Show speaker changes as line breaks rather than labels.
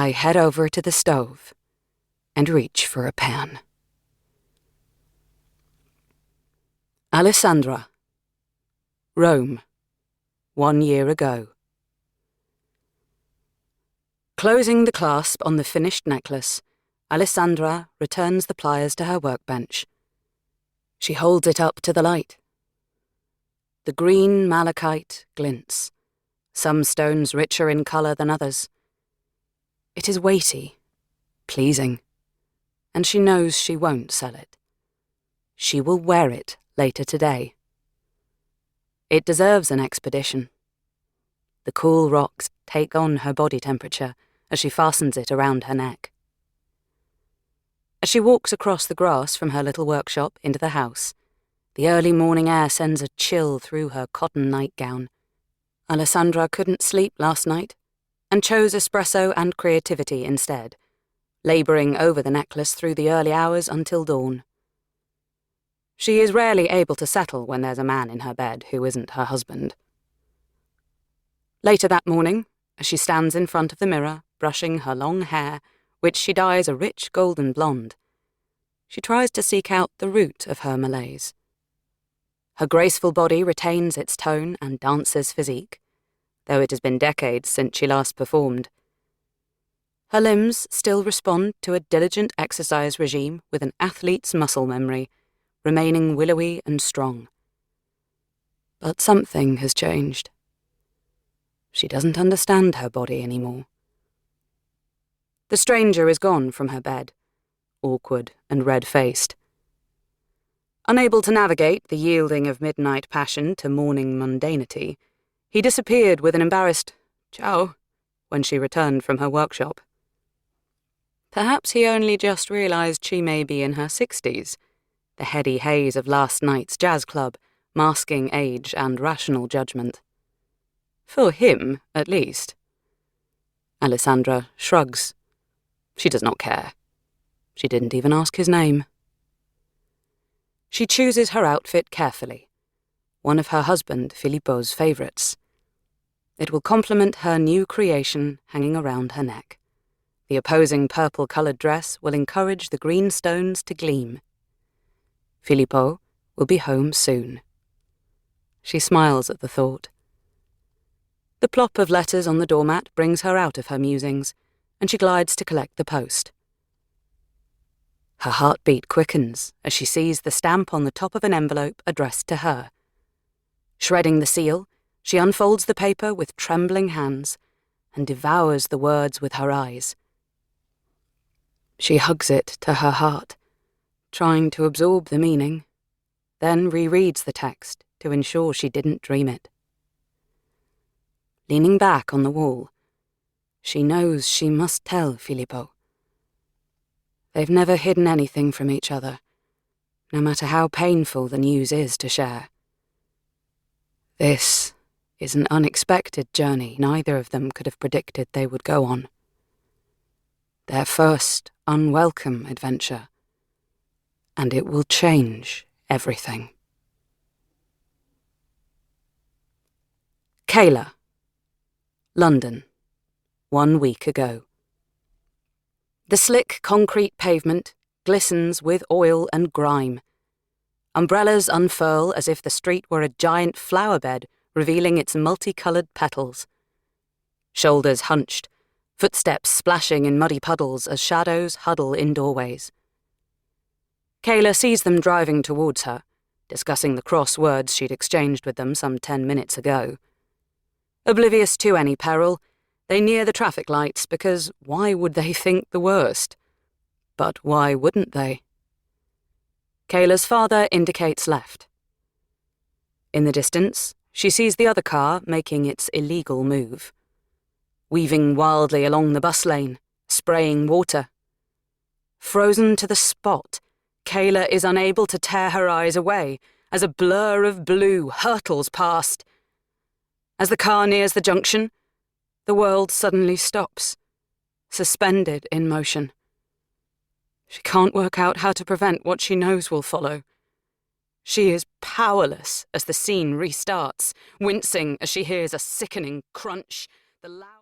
I head over to the stove and reach for a pan. Alessandra, Rome, 1 year ago. Closing the clasp on the finished necklace, Alessandra returns the pliers to her workbench. She holds it up to the light. The green malachite glints, some stones richer in colour than others. It is weighty, pleasing, and she knows she won't sell it. She will wear it later today. It deserves an expedition. The cool rocks take on her body temperature as she fastens it around her neck. As she walks across the grass from her little workshop into the house, the early morning air sends a chill through her cotton nightgown. Alessandra couldn't sleep last night and chose espresso and creativity instead, labouring over the necklace through the early hours until dawn. She is rarely able to settle when there's a man in her bed who isn't her husband. Later that morning, as she stands in front of the mirror, brushing her long hair, which she dyes a rich golden blonde, she tries to seek out the root of her malaise. Her graceful body retains its tone and dancer's physique, though it has been decades since she last performed. Her limbs still respond to a diligent exercise regime with an athlete's muscle memory, remaining willowy and strong. But something has changed. She doesn't understand her body anymore. The stranger is gone from her bed, awkward and red-faced. Unable to navigate the yielding of midnight passion to morning mundanity, he disappeared with an embarrassed "Ciao" when she returned from her workshop. Perhaps he only just realised she may be in her 60s, the heady haze of last night's jazz club masking age and rational judgment. For him, at least. Alessandra shrugs. She does not care. She didn't even ask his name. She chooses her outfit carefully, one of her husband Filippo's favourites. It will complement her new creation hanging around her neck. The opposing purple-coloured dress will encourage the green stones to gleam. Filippo will be home soon. She smiles at the thought. The plop of letters on the doormat brings her out of her musings, and she glides to collect the post. Her heartbeat quickens as she sees the stamp on the top of an envelope addressed to her. Shredding the seal, she unfolds the paper with trembling hands and devours the words with her eyes. She hugs it to her heart, trying to absorb the meaning, then rereads the text to ensure she didn't dream it. Leaning back on the wall, she knows she must tell Filippo. They've never hidden anything from each other, no matter how painful the news is to share. This is an unexpected journey neither of them could have predicted they would go on. Their first unwelcome adventure, and it will change everything. Kayla, London, 1 week ago. The slick concrete pavement glistens with oil and grime. Umbrellas unfurl as if the street were a giant flower bed revealing its multicoloured petals. Shoulders hunched, footsteps splashing in muddy puddles as shadows huddle in doorways. Kayla sees them driving towards her, discussing the cross words she'd exchanged with them some 10 minutes ago. Oblivious to any peril, they near the traffic lights because why would they think the worst? But why wouldn't they? Kayla's father indicates left. In the distance, she sees the other car making its illegal move. Weaving wildly along the bus lane, spraying water. Frozen to the spot, Kayla is unable to tear her eyes away as a blur of blue hurtles past. As the car nears the junction, the world suddenly stops, suspended in motion. She can't work out how to prevent what she knows will follow. She is powerless as the scene restarts, wincing as she hears a sickening crunch, the loud